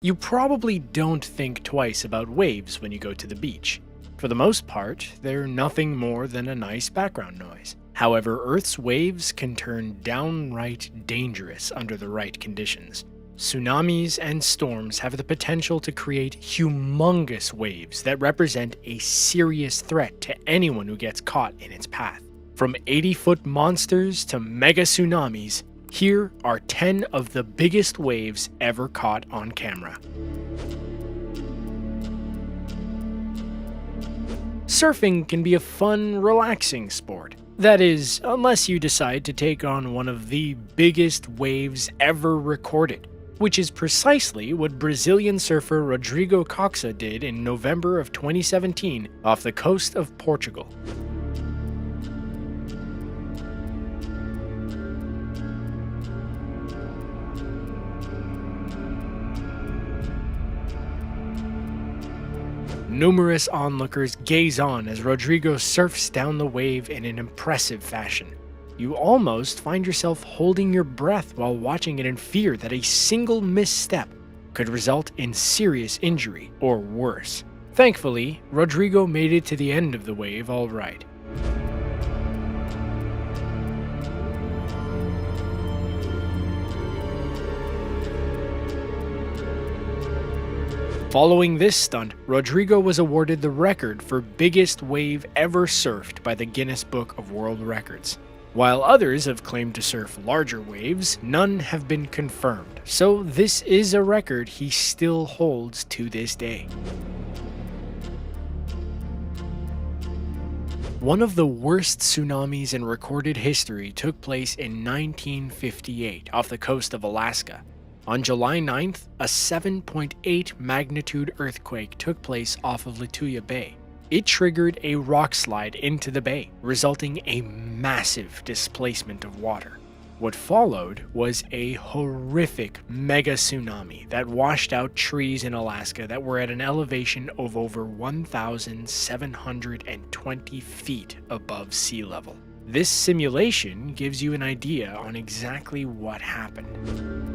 You probably don't think twice about waves when you go to the beach. For the most part, they're nothing more than a nice background noise. However, Earth's waves can turn downright dangerous under the right conditions. Tsunamis and storms have the potential to create humongous waves that represent a serious threat to anyone who gets caught in its path. From 80-foot monsters to mega tsunamis, here are 10 of the biggest waves ever caught on camera. Surfing can be a fun, relaxing sport. That is, unless you decide to take on one of the biggest waves ever recorded, which is precisely what Brazilian surfer Rodrigo Coxa did in November of 2017 off the coast of Portugal. Numerous onlookers gaze on as Rodrigo surfs down the wave in an impressive fashion. You almost find yourself holding your breath while watching it in fear that a single misstep could result in serious injury or worse. Thankfully, Rodrigo made it to the end of the wave all right. Following this stunt, Rodrigo was awarded the record for biggest wave ever surfed by the Guinness Book of World Records. While others have claimed to surf larger waves, none have been confirmed, so this is a record he still holds to this day. One of the worst tsunamis in recorded history took place in 1958 off the coast of Alaska. On July 9th, a 7.8 magnitude earthquake took place off of Lituya Bay. It triggered a rock slide into the bay, resulting in a massive displacement of water. What followed was a horrific mega tsunami that washed out trees in Alaska that were at an elevation of over 1,720 feet above sea level. This simulation gives you an idea on exactly what happened.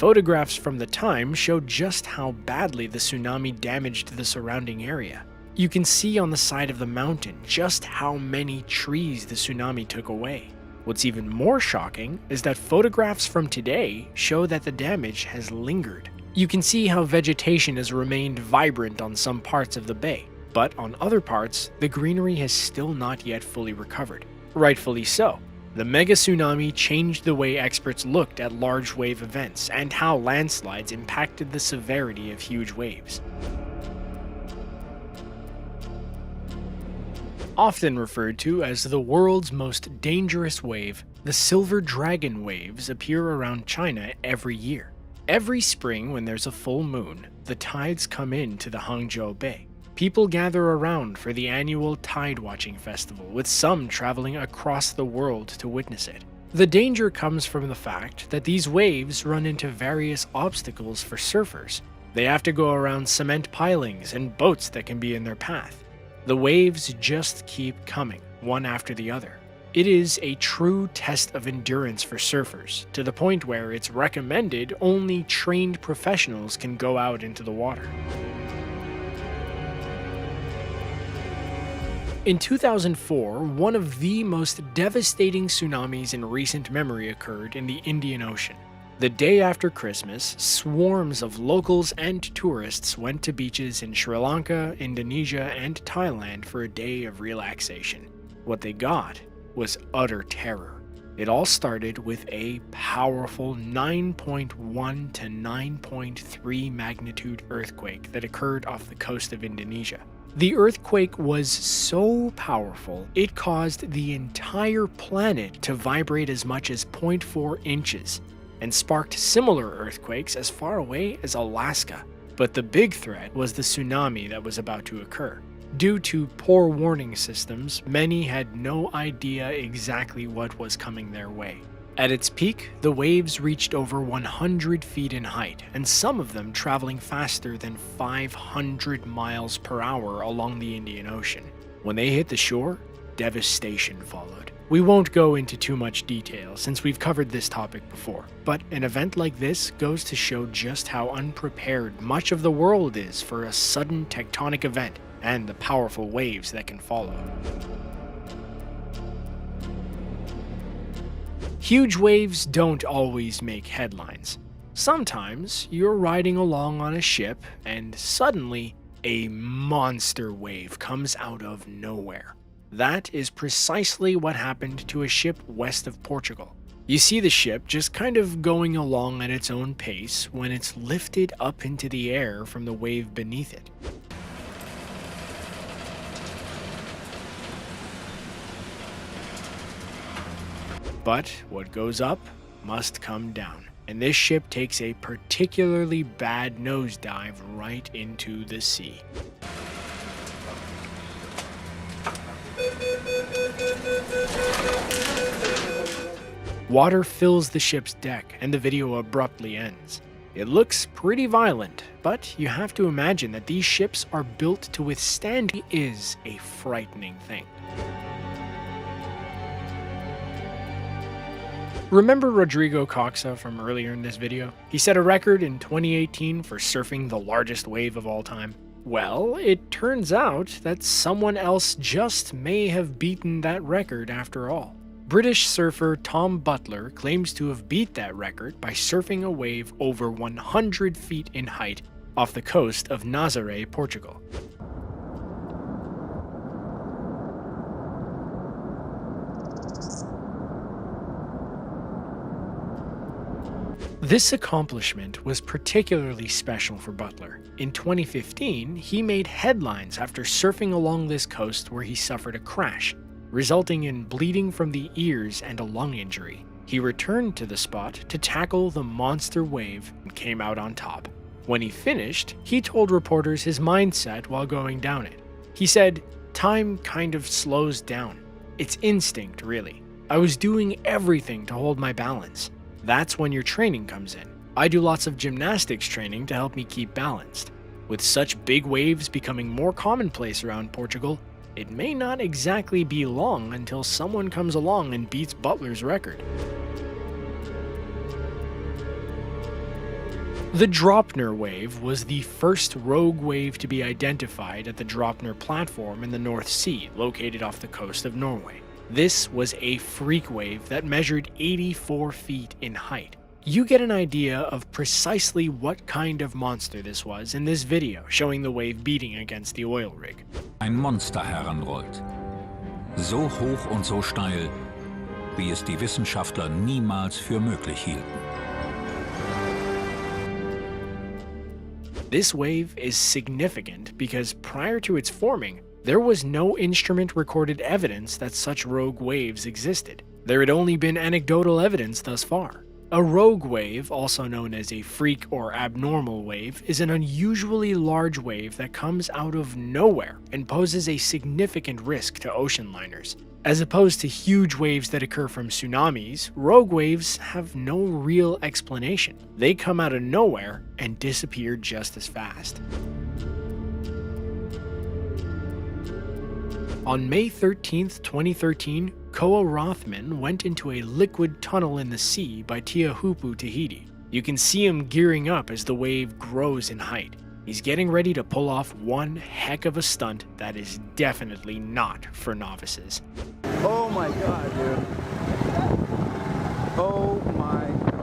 Photographs from the time show just how badly the tsunami damaged the surrounding area. You can see on the side of the mountain just how many trees the tsunami took away. What's even more shocking is that photographs from today show that the damage has lingered. You can see how vegetation has remained vibrant on some parts of the bay, but on other parts, the greenery has still not yet fully recovered. Rightfully so. The mega tsunami changed the way experts looked at large wave events and how landslides impacted the severity of huge waves. Often referred to as the world's most dangerous wave, the Silver Dragon waves appear around China every year. Every spring when there's a full moon, the tides come into the Hangzhou Bay. People gather around for the annual Tide Watching Festival, with some traveling across the world to witness it. The danger comes from the fact that these waves run into various obstacles for surfers. They have to go around cement pilings and boats that can be in their path. The waves just keep coming, one after the other. It is a true test of endurance for surfers, to the point where it's recommended only trained professionals can go out into the water. In 2004, one of the most devastating tsunamis in recent memory occurred in the Indian Ocean. The day after Christmas, swarms of locals and tourists went to beaches in Sri Lanka, Indonesia, and Thailand for a day of relaxation. What they got was utter terror. It all started with a powerful 9.1 to 9.3 magnitude earthquake that occurred off the coast of Indonesia. The earthquake was so powerful, it caused the entire planet to vibrate as much as 0.4 inches, and sparked similar earthquakes as far away as Alaska. But the big threat was the tsunami that was about to occur. Due to poor warning systems, many had no idea exactly what was coming their way. At its peak, the waves reached over 100 feet in height, and some of them traveling faster than 500 miles per hour along the Indian Ocean. When they hit the shore, devastation followed. We won't go into too much detail since we've covered this topic before, but an event like this goes to show just how unprepared much of the world is for a sudden tectonic event and the powerful waves that can follow. Huge waves don't always make headlines. Sometimes you're riding along on a ship and suddenly a monster wave comes out of nowhere. That is precisely what happened to a ship west of Portugal. You see the ship just kind of going along at its own pace when it's lifted up into the air from the wave beneath it. But what goes up must come down, and this ship takes a particularly bad nosedive right into the sea. Water fills the ship's deck, and the video abruptly ends. It looks pretty violent, but you have to imagine that these ships are built to withstand it is a frightening thing. Remember Rodrigo Coxa from earlier in this video? He set a record in 2018 for surfing the largest wave of all time. Well, it turns out that someone else just may have beaten that record after all. British surfer Tom Butler claims to have beat that record by surfing a wave over 100 feet in height off the coast of Nazaré, Portugal. This accomplishment was particularly special for Butler. In 2015, he made headlines after surfing along this coast where he suffered a crash, resulting in bleeding from the ears and a lung injury. He returned to the spot to tackle the monster wave and came out on top. When he finished, he told reporters his mindset while going down it. He said, "Time kind of slows down. It's instinct, really. I was doing everything to hold my balance. That's when your training comes in. I do lots of gymnastics training to help me keep balanced. With such big waves becoming more commonplace around Portugal, it may not exactly be long until someone comes along and beats Butler's record." The Dropner wave was the first rogue wave to be identified at the Dropner platform in the North Sea, located off the coast of Norway. This was a freak wave that measured 84 feet in height. You get an idea of precisely what kind of monster this was in this video showing the wave beating against the oil rig. Ein Monster heranrollt. So hoch und so steil, wie es die Wissenschaftler niemals für möglich hielten. This wave is significant because prior to its forming, there was no instrument-recorded evidence that such rogue waves existed. There had only been anecdotal evidence thus far. A rogue wave, also known as a freak or abnormal wave, is an unusually large wave that comes out of nowhere and poses a significant risk to ocean liners. As opposed to huge waves that occur from tsunamis, rogue waves have no real explanation. They come out of nowhere and disappear just as fast. On May 13, 2013, Koa Rothman went into a liquid tunnel in the sea by Tiahupu, Tahiti. You can see him gearing up as the wave grows in height. He's getting ready to pull off one heck of a stunt that is definitely not for novices. Oh my god, dude. Oh my god.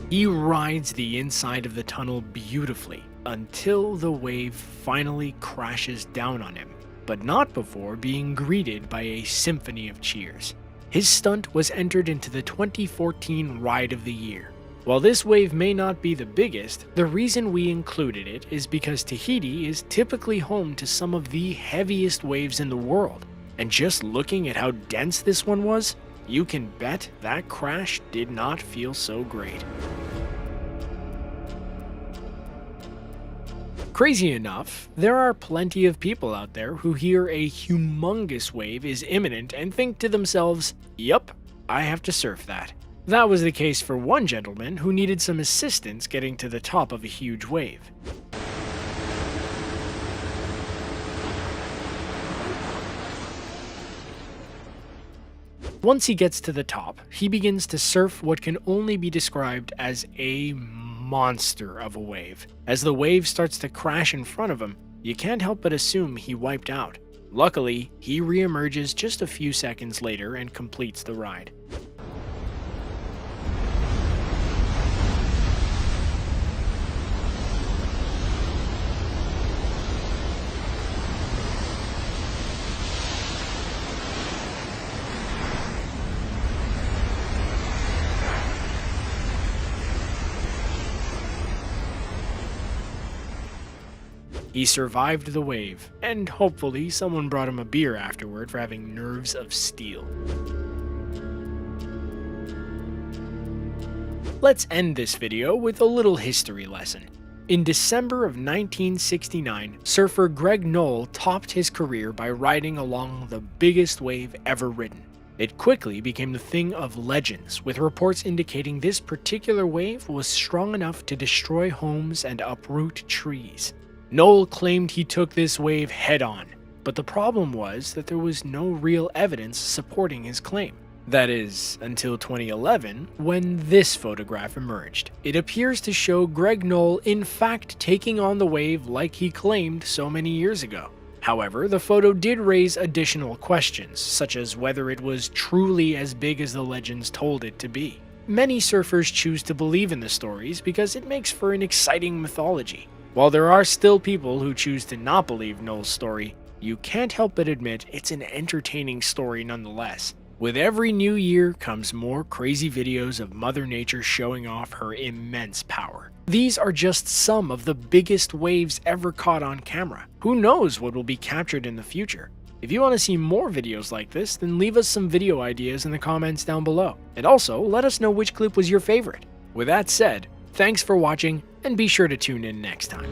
He rides the inside of the tunnel beautifully until the wave finally crashes down on him, but not before being greeted by a symphony of cheers. His stunt was entered into the 2014 Ride of the Year. While this wave may not be the biggest, the reason we included it is because Tahiti is typically home to some of the heaviest waves in the world, and just looking at how dense this one was, you can bet that crash did not feel so great. Crazy enough, there are plenty of people out there who hear a humongous wave is imminent and think to themselves, "Yup, I have to surf that." That was the case for one gentleman who needed some assistance getting to the top of a huge wave. Once he gets to the top, he begins to surf what can only be described as a monster of a wave. As the wave starts to crash in front of him, you can't help but assume he wiped out. Luckily, he re-emerges just a few seconds later and completes the ride. He survived the wave, and hopefully someone brought him a beer afterward for having nerves of steel. Let's end this video with a little history lesson. In December of 1969, surfer Greg Knoll topped his career by riding along the biggest wave ever ridden. It quickly became the thing of legends, with reports indicating this particular wave was strong enough to destroy homes and uproot trees. Knoll claimed he took this wave head-on, but the problem was that there was no real evidence supporting his claim. That is, until 2011, when this photograph emerged. It appears to show Greg Knoll in fact taking on the wave like he claimed so many years ago. However, the photo did raise additional questions, such as whether it was truly as big as the legends told it to be. Many surfers choose to believe in the stories because it makes for an exciting mythology. While there are still people who choose to not believe Knoll's story, you can't help but admit it's an entertaining story nonetheless. With every new year comes more crazy videos of Mother Nature showing off her immense power. These are just some of the biggest waves ever caught on camera. Who knows what will be captured in the future? If you want to see more videos like this, then leave us some video ideas in the comments down below. And also, let us know which clip was your favorite. With that said, thanks for watching, and be sure to tune in next time.